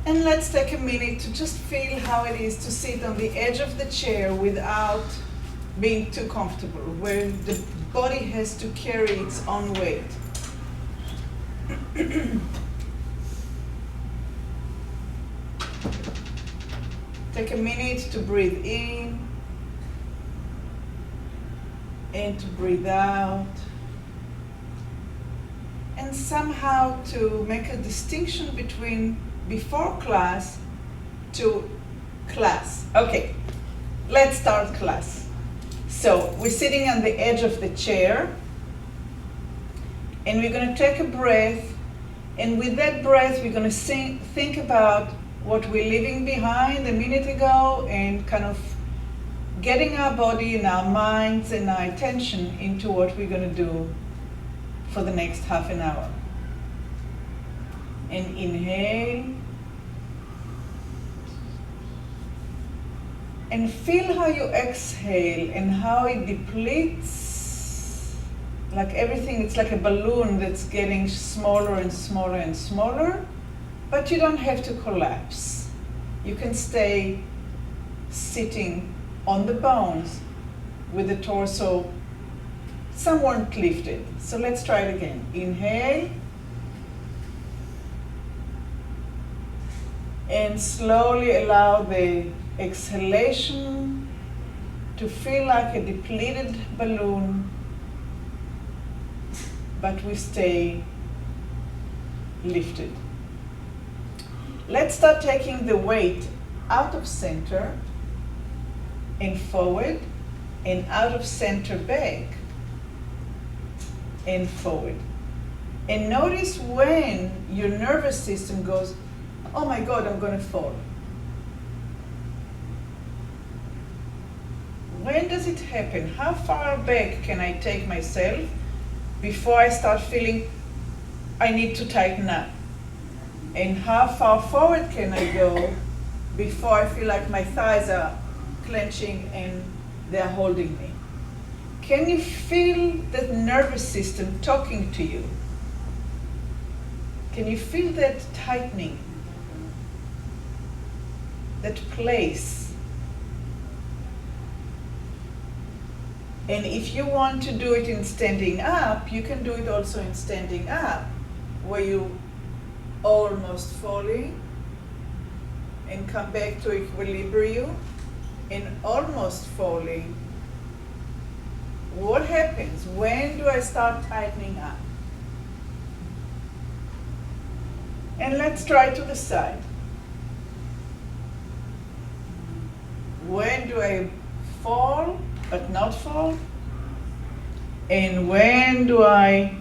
And let's take a minute to just feel how it is to sit on the edge of the chair without being too comfortable, where the body has to carry its own weight. Take a minute to breathe in and to breathe out. And somehow to make a distinction between before class to class. Okay, let's start class. So we're sitting on the edge of the chair, and we're going to take a breath, and with that breath we're going to think about what we're leaving behind a minute ago, and kind of getting our body and our minds and our attention into what we're going to do for the next half an hour. And inhale. And feel how you exhale and how it depletes, like everything, it's like a balloon that's getting smaller and smaller and smaller, but you don't have to collapse. You can stay sitting on the bones with the torso somewhat lifted. So let's try it again. Inhale. And slowly allow the exhalation to feel like a depleted balloon, but we stay lifted. Let's start taking the weight out of center and forward, and out of center back and forward. And notice when your nervous system goes, oh my God, I'm going to fall. When does it happen? How far back can I take myself before I start feeling I need to tighten up? And how far forward can I go before I feel like my thighs are clenching and they're holding me? Can you feel the nervous system talking to you? Can you feel that tightening? That place? And if you want to do it in standing up, you can do it also in standing up, where you almost falling and come back to equilibrium and almost falling. What happens? When do I start tightening up? And let's try to the side. When do I fall but not fall? And when do I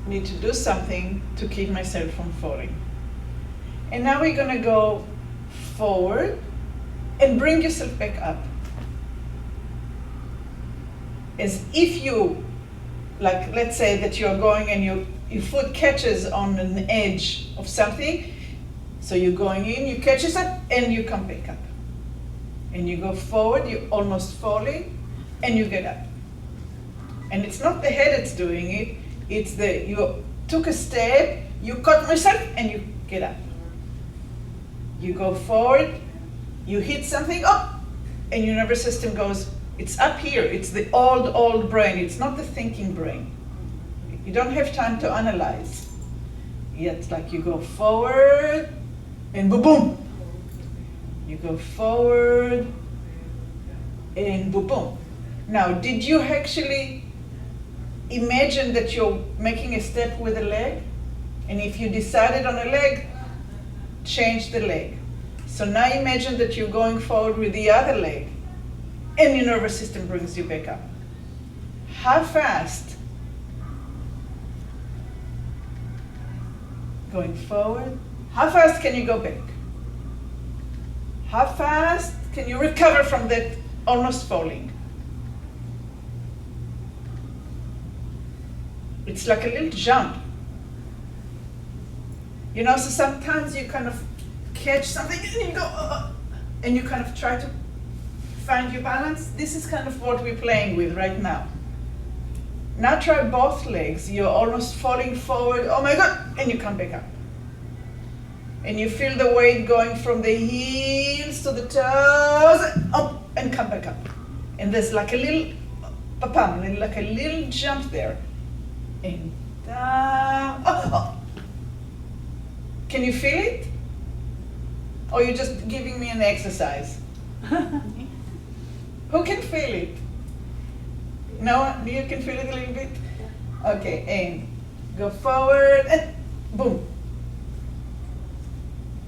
need to do something to keep myself from falling? And now we're going to go forward and bring yourself back up. As if you, like, let's say that you're going and your foot catches on an edge of something. So you're going in, you catch yourself, and you come back up. And you go forward, you're almost falling, and you get up. And it's not the head that's doing it, it's you took a step, you caught yourself, and you get up. You go forward, you hit something, oh, and your nervous system goes, it's up here, it's the old brain, it's not the thinking brain. You don't have time to analyze. It's like you go forward, and boom, boom. You go forward, and boom, boom. Now, did you actually imagine that you're making a step with a leg? And if you decided on a leg, change the leg. So now imagine that you're going forward with the other leg, and your nervous system brings you back up. How fast? Going forward. How fast can you go back? How fast can you recover from that almost falling? It's like a little jump. You know, so sometimes you kind of catch something and you go, and you kind of try to find your balance. This is kind of what we're playing with right now. Now try both legs. You're almost falling forward, oh my God, and you come back up. And you feel the weight going from the heels to the toes, up and come back up. And there's like a little, like a little jump there. And down, oh. Can you feel it? Or you're just giving me an exercise? Who can feel it? No, you can feel it a little bit? Okay, and go forward, and boom.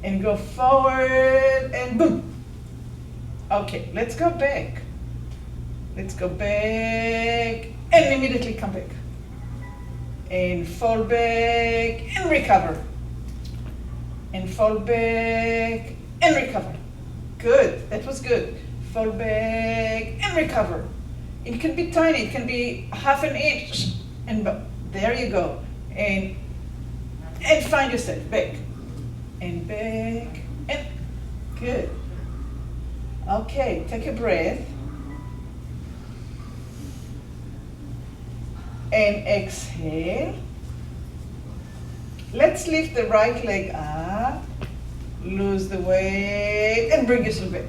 And go forward, and boom. Okay, let's go back. Let's go back, and immediately come back. And fall back, and recover. And fall back, and recover. Good, that was good. Fall back, and recover. It can be tiny, it can be half an inch, and there you go. And find yourself, back. And back, and good. Okay, take a breath. And exhale. Let's lift the right leg up, lose the weight, and bring yourself back.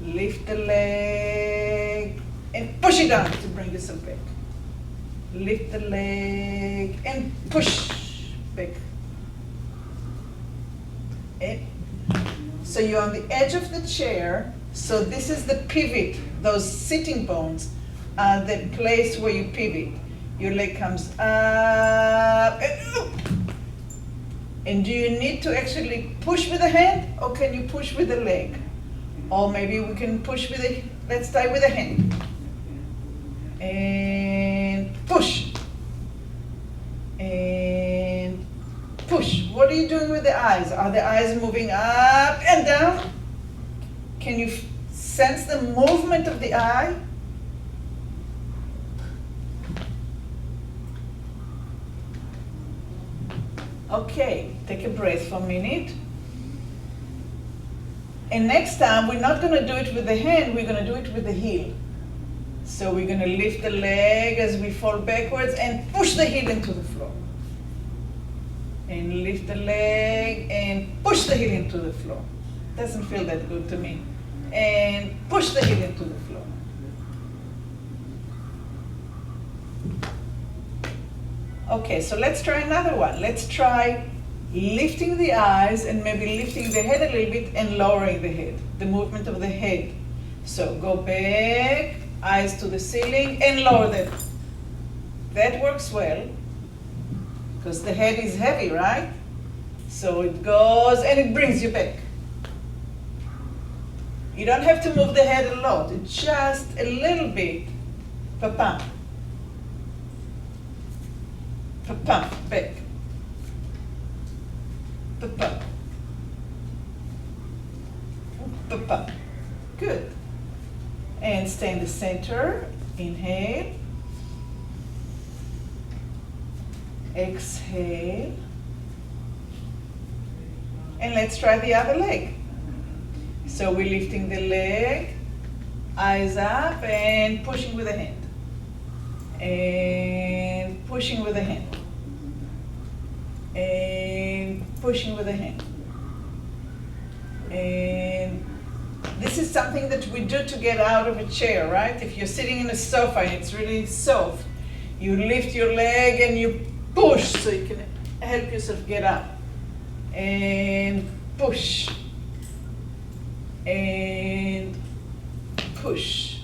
Lift the leg, and push it down to bring yourself back. Lift the leg, and push back. And so you're on the edge of the chair, so this is the pivot, those sitting bones are the place where you pivot. Your leg comes up and up. And do you need to actually push with the hand, or can you push with the leg? Or maybe we can push with the, let's try with the hand. And push. And push. What are you doing with the eyes? Are the eyes moving up and down? Can you sense the movement of the eye? Okay, take a breath for a minute. And next time, we're not going to do it with the hand, we're going to do it with the heel. So we're going to lift the leg as we fall backwards and push the heel into the floor. And lift the leg and push the heel into the floor. Doesn't feel that good to me. And push the heel into the floor. Okay, so let's try another one. Let's try lifting the eyes and maybe lifting the head a little bit and lowering the head, the movement of the head. So go back, eyes to the ceiling, and lower them. That works well, because the head is heavy, right? So it goes and it brings you back. You don't have to move the head a lot, it's just a little bit. Pa-pam. Pa-pam, back. Pa-pam. Pa-pam. Good. And stay in the center. Inhale. Exhale. And let's try the other leg. So we're lifting the leg, eyes up, and pushing with the hand. And pushing with the hand. And pushing with the hand. And this is something that we do to get out of a chair, right? If you're sitting in a sofa and it's really soft, you lift your leg and you push so you can help yourself get up. And push. And push.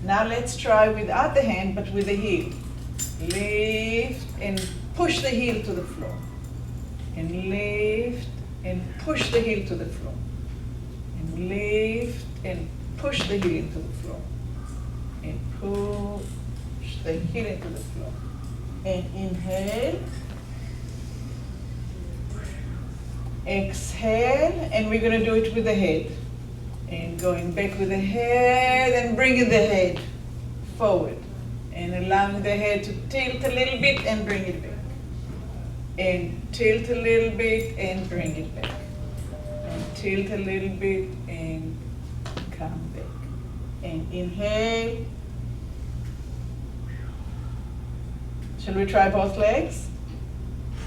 Now let's try without the hand, but with the heel. Lift and push the heel to the floor. And lift and push the heel to the floor. And lift and push the heel into the floor. And push the heel into the floor. And inhale. Exhale, and we're going to do it with the head. And going back with the head and bringing the head forward. And allowing the head to tilt a little bit and bring it back. And tilt a little bit and bring it back. And tilt a little bit and come back. And inhale. Shall we try both legs?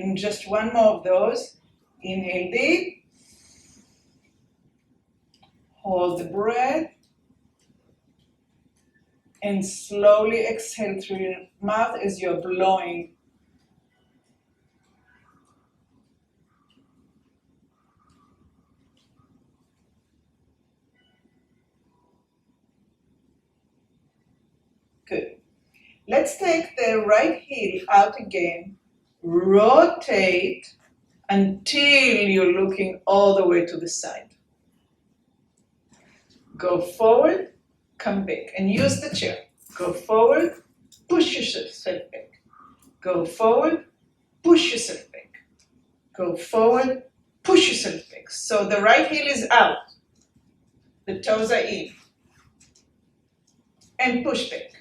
And just one more of those. Inhale deep. Hold the breath. And slowly exhale through your mouth as you're blowing. Good. Let's take the right heel out again. Rotate until you're looking all the way to the side. Go forward, come back, and use the chair. Go forward, push yourself back. Go forward, push yourself back. Go forward, push yourself back. So the right heel is out. The toes are in. And push back.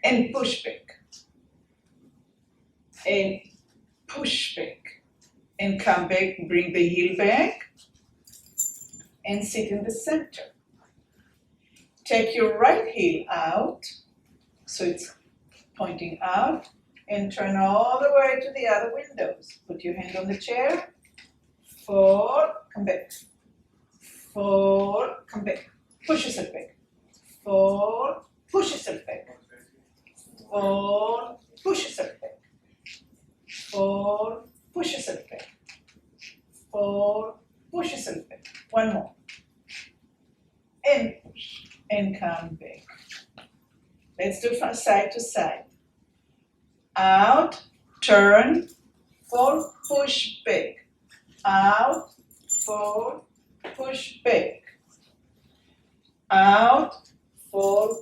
And push back. And push back. And come back, bring the heel back. And sit in the center. Take your right heel out, so it's pointing out, and turn all the way to the other windows. Put your hand on the chair. Forward, come back. Forward, come back. Push yourself back. Forward, push yourself back. Forward, push yourself back. Forward, push yourself back. Forward, push yourself back. One more. And push. And come back. Let's do from side to side. Out, turn, forward, push back. Out, forward, push back. Out, forward,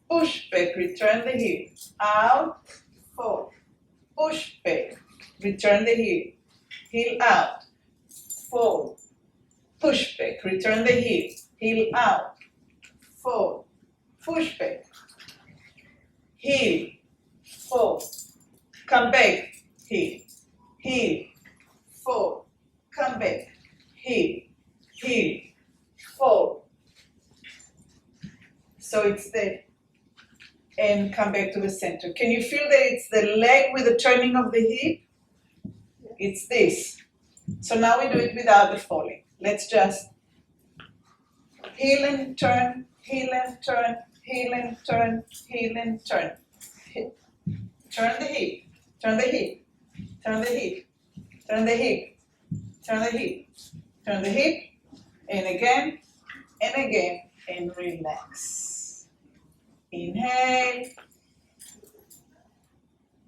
push back. Return the heel. Out, forward, push back. Return the heel. Heel out, forward, push back. Return the heel. Heel out. Forward, push back, heel, forward, come back, heel, heel, forward, come back, heel, heel, forward. So it's the, and come back to the center. Can you feel that it's the leg with the turning of the hip? It's this. So now we do it without the falling. Let's just heel and turn, heel and turn, heel and turn, heel and turn. Turn the hip, turn the hip, turn the hip, turn the hip, turn the hip, turn the hip, and again, and relax. Inhale,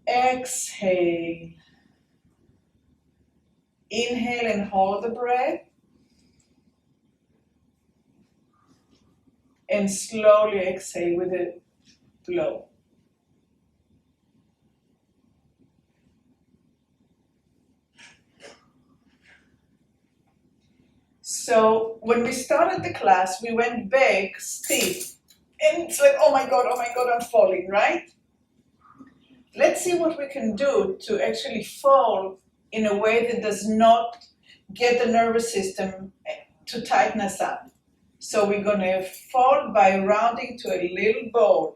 exhale. Inhale and hold the breath. And slowly exhale with a blow. So when we started the class, we went back stiff. And it's like, oh my God, I'm falling, right? Let's see what we can do to actually fall in a way that does not get the nervous system to tighten us up. So we're going to fall by rounding to a little ball.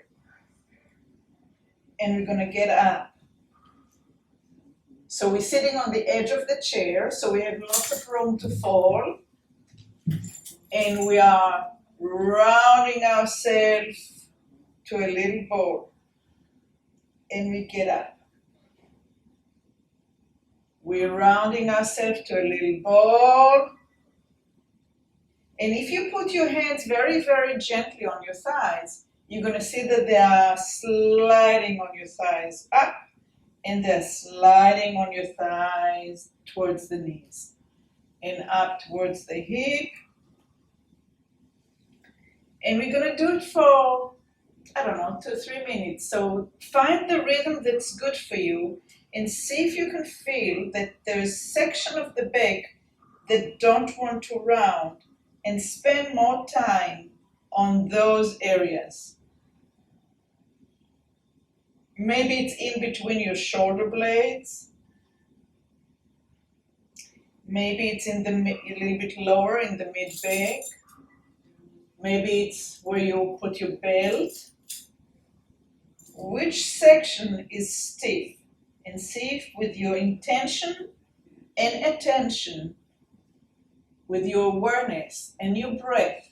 And we're going to get up. So we're sitting on the edge of the chair, so we have lots of room to fall. And we are rounding ourselves to a little ball. And we get up. We're rounding ourselves to a little ball. And if you put your hands very, very gently on your thighs, you're going to see that they are sliding on your thighs up, and they're sliding on your thighs towards the knees and up towards the hip. And we're going to do it for, 2 or 3 minutes. So find the rhythm that's good for you and see if you can feel that there's a section of the back that don't want to round, and spend more time on those areas. Maybe it's in between your shoulder blades. Maybe it's in the a little bit lower in the mid-back. Maybe it's where you put your belt. Which section is stiff And see if with your intention and attention, with your awareness and your breath,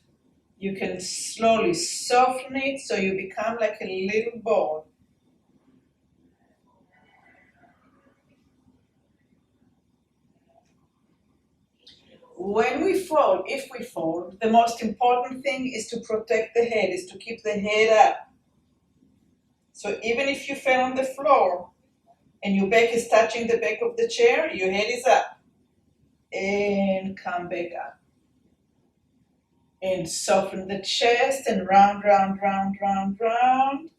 you can slowly soften it so you become like a little ball. When we fall, if we fall, the most important thing is to protect the head, is to keep the head up. So even if you fell on the floor and your back is touching the back of the chair, your head is up. And come back up. And soften the chest and round, round, round, round, round.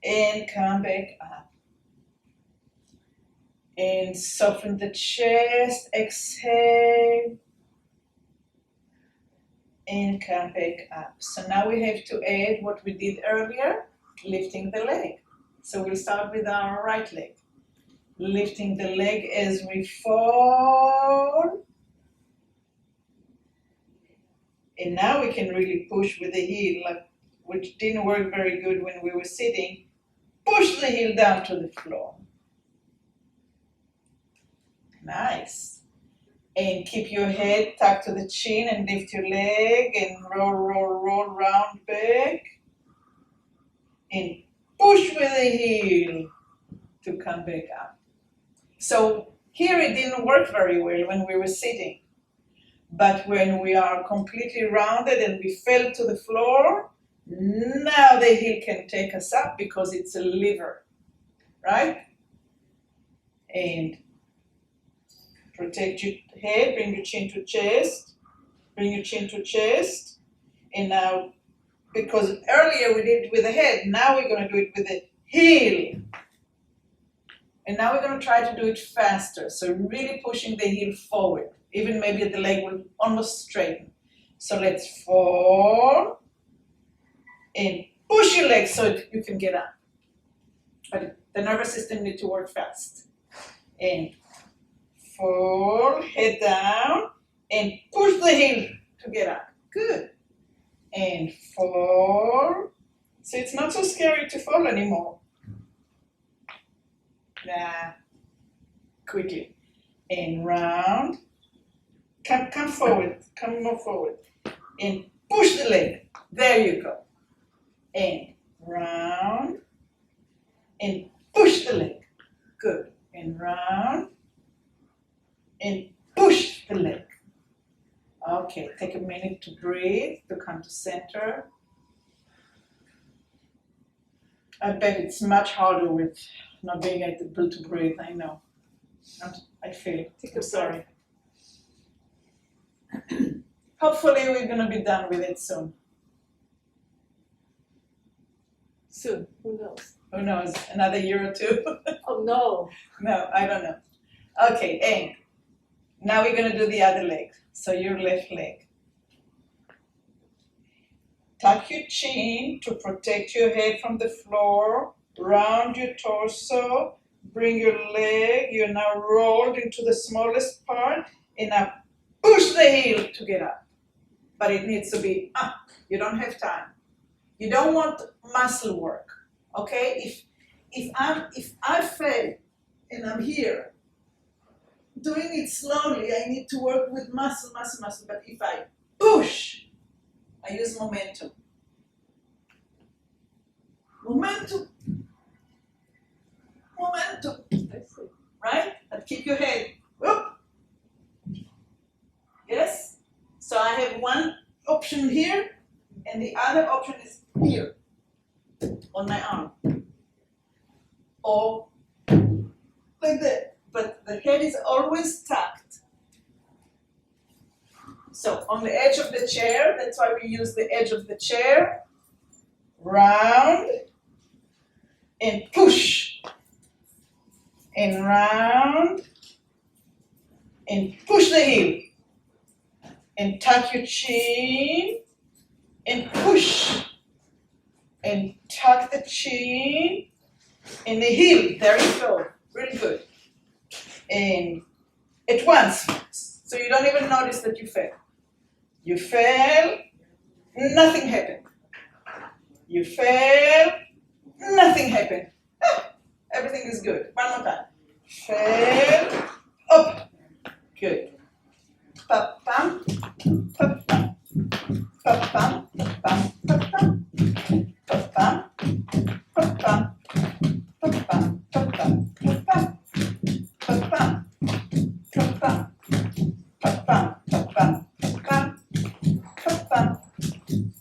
And come back up. And soften the chest, exhale. And come back up. So now we have to add what we did earlier, lifting the leg. So we'll start with our right leg. Lifting the leg as we fall. And now we can really push with the heel, which didn't work very good when we were sitting. Push the heel down to the floor. Nice. And keep your head tucked to the chin and lift your leg and roll, roll, roll, round back. And push with the heel to come back up. So here it didn't work very well when we were sitting. But when we are completely rounded and we fell to the floor, now the heel can take us up because it's a lever, right? And protect your head, bring your chin to chest, bring your chin to chest. And now, because earlier we did it with the head, now we're going to do it with the heel. And now we're going to try to do it faster. So really pushing the heel forward. Even maybe the leg will almost straighten. So let's fall and push your leg so you can get up. But the nervous system needs to work fast. And fall, head down, and push the heel to get up. Good. And fall. So it's not so scary to fall anymore. Quickly. And round. Come forward. Come more forward. And push the leg. There you go. And round. And push the leg. Good. And round. And push the leg. Okay, take a minute to breathe, to come to center. I bet it's much harder with not being able to breathe, I know. I feel it. I'm sorry. Hopefully we're going to be done with it soon. Soon, who knows? Who knows, another year or two? Oh no. No, I don't know. Okay, and now we're going to do the other leg. So your left leg. Tuck your chin to protect your head from the floor. Round your torso. Bring your leg. You're now rolled into the smallest part. And now push the heel to get up. But it needs to be up. You don't have time. You don't want muscle work. Okay? If I fail and I'm here, doing it slowly, I need to work with muscle. But if I push, I use momentum. Momentum. Right? But keep your head. Whoop. Yes? So I have one option here, and the other option is here, on my arm. Or like that. But the head is always tucked. So on the edge of the chair, that's why we use the edge of the chair. Round and push. And round and push the heel. And tuck your chin and push. And tuck the chin and the heel. There you go. Really good. And at once, so you don't even notice that you fell. You fell, nothing happened. You fell, nothing happened. everything is good. One more time. Fail, up. Good. Pa-pam, pa-pam, pa-pam, pa-pam, pa-pam, pa-pam, pa-pam, pa-pam, pa-pam, pa-pam, pa-pam, pa-pam, pa-pam, pa-pam, pa-pam, pa-pam,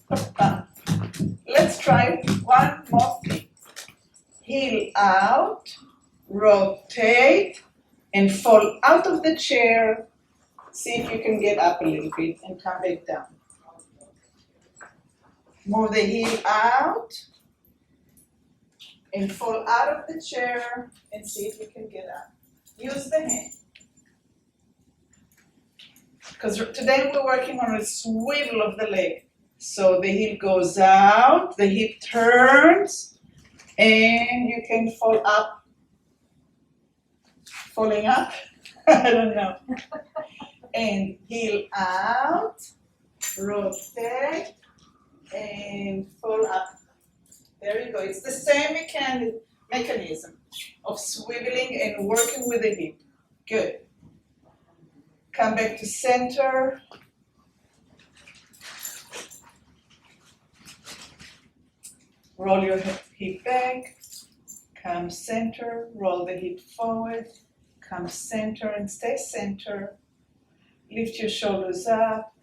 pa-pam. Let's try one more thing. Heel out, rotate, and fall out of the chair. See if you can get up a little bit and come back down. Move the heel out and fall out of the chair and see if you can get up. Use the hand. Because today we're working on a swivel of the leg. So the heel goes out, the hip turns, and you can fall up. Falling up? I don't know. And heel out, rotate, and fall up. There you go. It's the same mechanism of swiveling and working with the hip. Good. Come back to center. Roll your hip back. Come center. Roll the hip forward. Come center and stay center. Lift your shoulders up.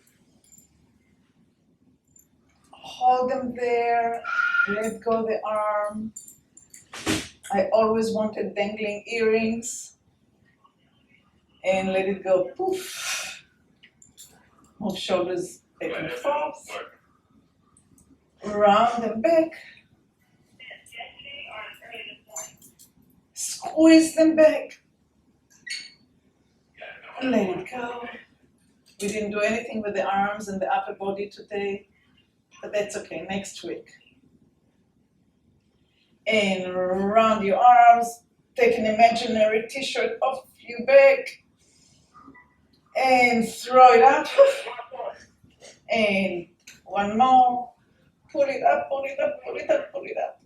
Hold them there. Let go the arm. I always wanted dangling earrings. And let it go. Poof. Move shoulders back and forth. Round them back. Squeeze them back. And let it go. We didn't do anything with the arms and the upper body today, but that's okay, next week. And round your arms, take an imaginary t-shirt off your back, and throw it up. And one more, pull it up, pull it up, pull it up, pull it up.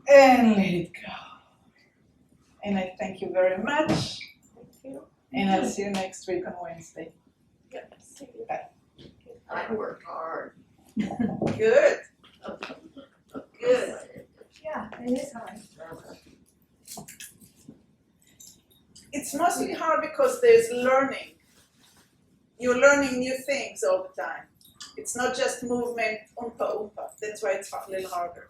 And let it go. And I thank you very much. And I'll see you next week on Wednesday. Yep, see you. Bye. I work hard. Good. Good. Yeah, it is hard. It's mostly hard because there's learning. You're learning new things all the time. It's not just movement, oompa oompa. That's why it's a little harder.